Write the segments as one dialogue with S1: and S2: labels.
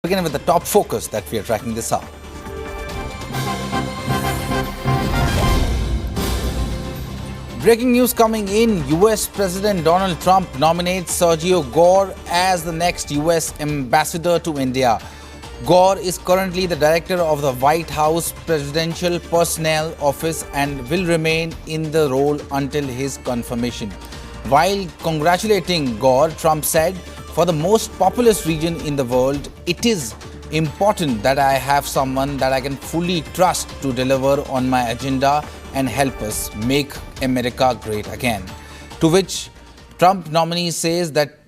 S1: Beginning with the top focus that we are tracking this hour. Breaking news coming in, US President Donald Trump nominates Sergio Gor as the next US ambassador to India. Gore is currently the director of the White House Presidential Personnel Office and will remain in the role until his confirmation. While congratulating Gore, Trump said, "For the most populous region in the world, it is important that I have someone that I can fully trust to deliver on my agenda and help us make America great again." To which Trump nominee says that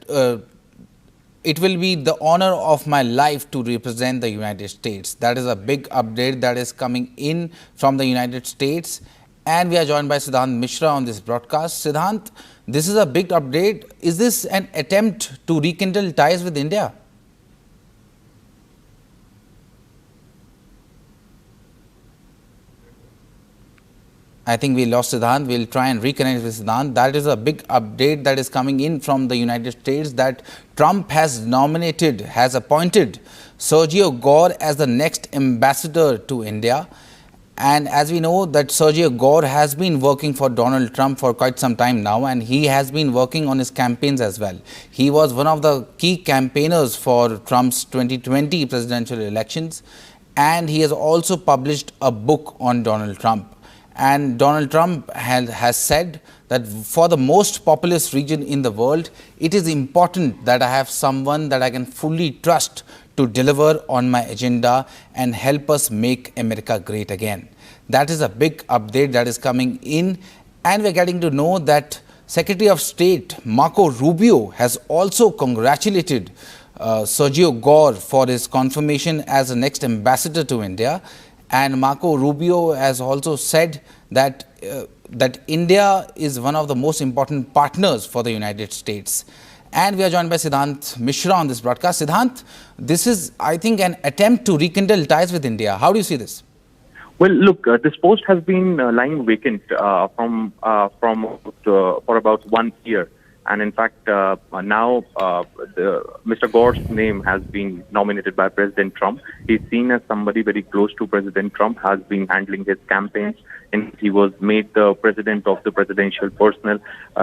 S1: it will be the honor of my life to represent the United States. That is a big update that is coming in from the United States. And we are joined by Siddhant Mishra on this broadcast. Siddhant, this is a big update. Is this an attempt to rekindle ties with India? I think we lost Siddhant. We'll try and reconnect with Siddhant. That is a big update that is coming in from the United States, that Trump has appointed Sergio Gor as the next ambassador to India. And as we know that Sergio Gor has been working for Donald Trump for quite some time now, and he has been working on his campaigns as well. He was one of the key campaigners for Trump's 2020 presidential elections, and he has also published a book on Donald Trump. And Donald Trump has said that for the most populous region in the world, it is important that I have someone that I can fully trust to deliver on my agenda and help us make America great again. That is a big update that is coming in. And we're getting to know that Secretary of State Marco Rubio has also congratulated Sergio Gor for his confirmation as the next ambassador to India. And Marco Rubio has also said that India is one of the most important partners for the United States. And we are joined by Siddhant Mishra on this broadcast. Siddhant, this is, I think, an attempt to rekindle ties with India. How do you see this?
S2: Well, look, this post has been lying vacant for about 1 year. And in fact, now Mr. Gore's name has been nominated by President Trump. He's seen as somebody very close to President Trump, has been handling his campaigns, and he was made the president of the Presidential Personnel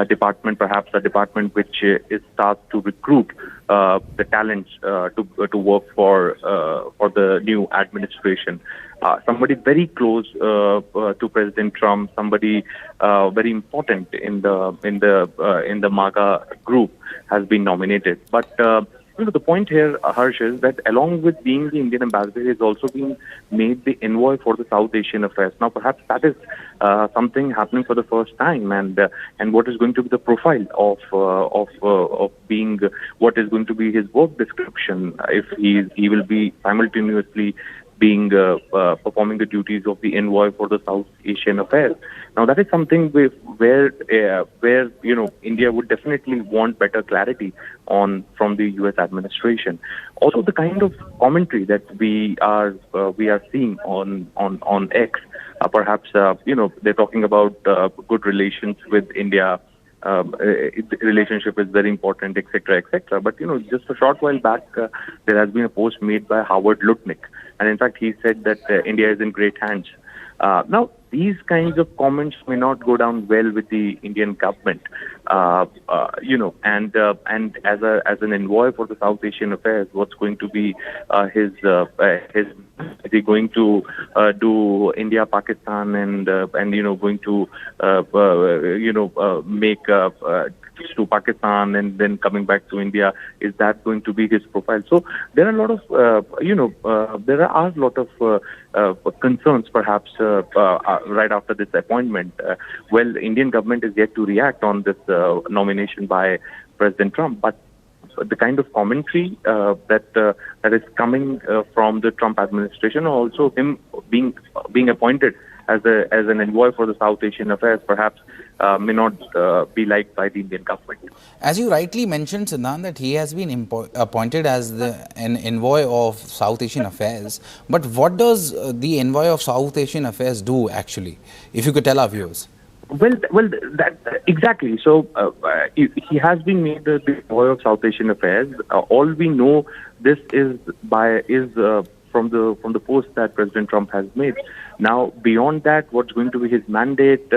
S2: Department, perhaps a department which is tasked to recruit the talents to work for the new administration. Somebody very close to President Trump, somebody very important in the MAGA group has been nominated. But the point here, Harsh, is that along with being the Indian ambassador, he has also been made the envoy for the South Asian affairs. Now, perhaps that is something happening for the first time, and what is going to be the profile of being, what is going to be his work description if he will be simultaneously being performing the duties of the envoy for the South Asian affairs. Now, that is something where India would definitely want better clarity on from the U.S. administration. Also, the kind of commentary that we are seeing on X, perhaps they're talking about good relations with India. Relationship is very important, etc., etc. But just a short while back, there has been a post made by Howard Lutnick, and in fact, he said that India is in great hands. Now, these kinds of comments may not go down well with the Indian government, and as an envoy for the South Asian affairs, what's going to be his is he going to do India, Pakistan, and going to make to Pakistan and then coming back to India? Is that going to be his profile? So there are a lot of there are a lot of concerns, perhaps right after this appointment. Well, the Indian government is yet to react on this nomination by President Trump, but the kind of commentary that is coming from the Trump administration, also him being appointed as an envoy for the South Asian affairs, perhaps may not be liked by the Indian government.
S1: As you rightly mentioned, Siddhant, that he has been appointed as an envoy of South Asian affairs. But what does the envoy of South Asian affairs do actually? If you could tell our viewers.
S2: That exactly. So he has been made the boy of South Asian affairs. All we know this is from the post that President Trump has made. Now, beyond that, what's going to be his mandate,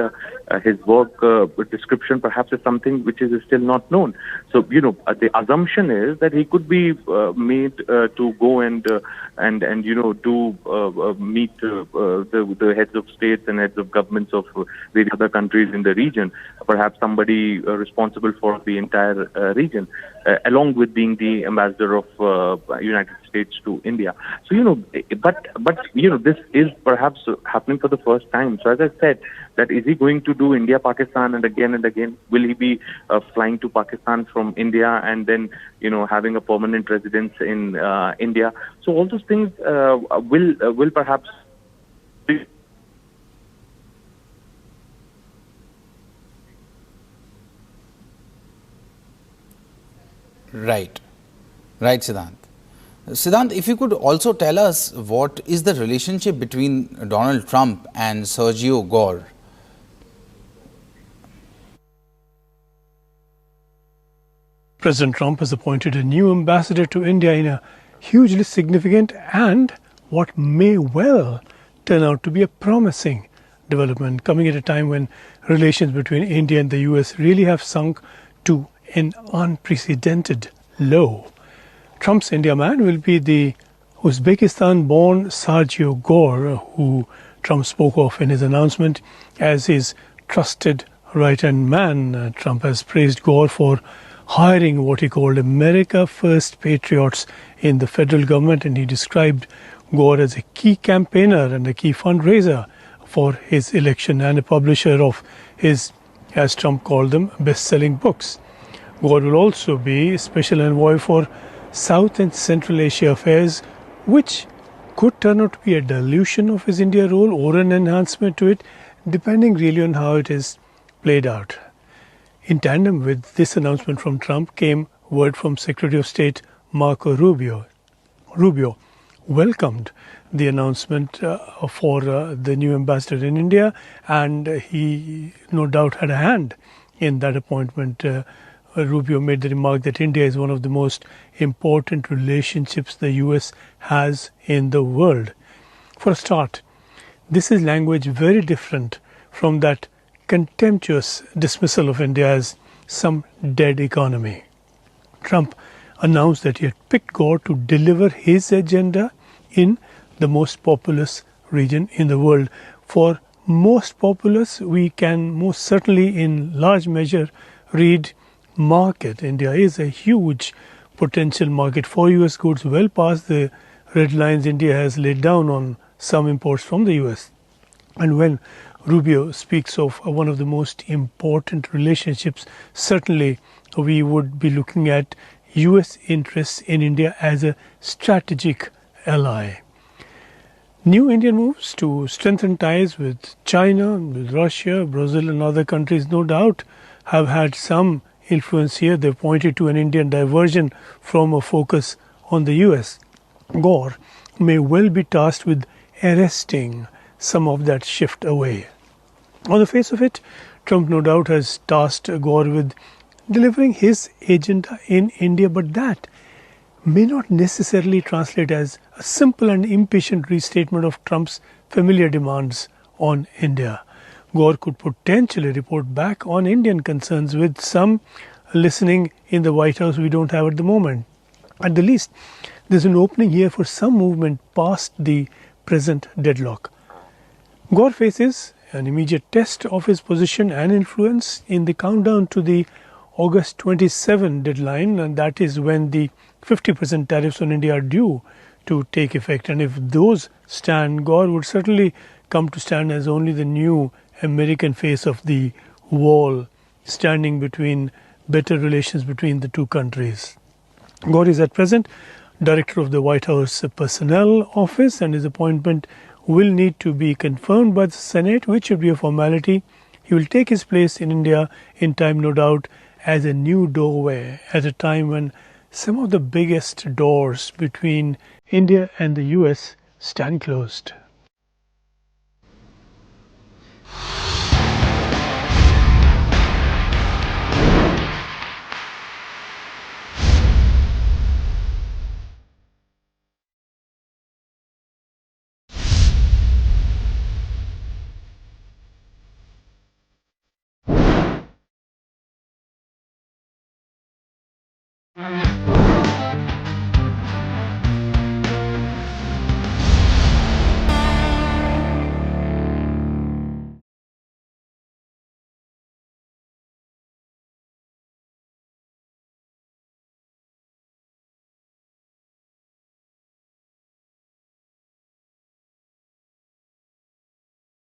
S2: his work description, perhaps is something which is still not known. So, the assumption is that he could be made to go and do meet the heads of states and heads of governments of various other countries in the region. Perhaps somebody responsible for the entire region, along with being the ambassador of United States to India. So, but this is perhaps happening for the first time. So as I said, that is he going to do India, Pakistan and again? Will he be flying to Pakistan from India and then, having a permanent residence in India? So all those things will perhaps be.
S1: Right. Right, Siddhant. Siddhant, if you could also tell us what is the relationship between Donald Trump and Sergio Gor?
S3: President Trump has appointed a new ambassador to India in a hugely significant and what may well turn out to be a promising development, coming at a time when relations between India and the US really have sunk to an unprecedented low. Trump's India man will be the Uzbekistan-born Sergio Gor, who Trump spoke of in his announcement as his trusted right-hand man. Trump has praised Gore for hiring what he called America First patriots in the federal government, and he described Gore as a key campaigner and a key fundraiser for his election and a publisher of his, as Trump called them, best-selling books. Gore will also be Special Envoy for South and Central Asia affairs, which could turn out to be a dilution of his India role or an enhancement to it, depending really on how it is played out. In tandem with this announcement from Trump came word from Secretary of State Marco Rubio. Rubio welcomed the announcement for the new ambassador in India, and he no doubt had a hand in that appointment. Rubio made the remark that India is one of the most important relationships the US has in the world. For a start, this is language very different from that contemptuous dismissal of India as some dead economy. Trump announced that he had picked Gore to deliver his agenda in the most populous region in the world. For most populous, we can most certainly in large measure read market. India is a huge potential market for US goods, well past the red lines India has laid down on some imports from the US. And when Rubio speaks of one of the most important relationships, certainly we would be looking at US interests in India as a strategic ally. New Indian moves to strengthen ties with China, with Russia, Brazil and other countries no doubt have had some influence here. They've pointed to an Indian diversion from a focus on the US. Gore may well be tasked with arresting some of that shift away. On the face of it, Trump no doubt has tasked Gore with delivering his agenda in India, but that may not necessarily translate as a simple and impatient restatement of Trump's familiar demands on India. Gore could potentially report back on Indian concerns with some listening in the White House we don't have at the moment. At the least, there's an opening here for some movement past the present deadlock. Gore faces an immediate test of his position and influence in the countdown to the August 27 deadline, and that is when the 50% tariffs on India are due to take effect. And if those stand, Gore would certainly come to stand as only the new American face of the wall, standing between better relations between the two countries. Gore is at present Director of the White House Personnel Office, and his appointment will need to be confirmed by the Senate, which should be a formality. He will take his place in India in time, no doubt, as a new doorway at a time when some of the biggest doors between India and the US stand closed. Bye.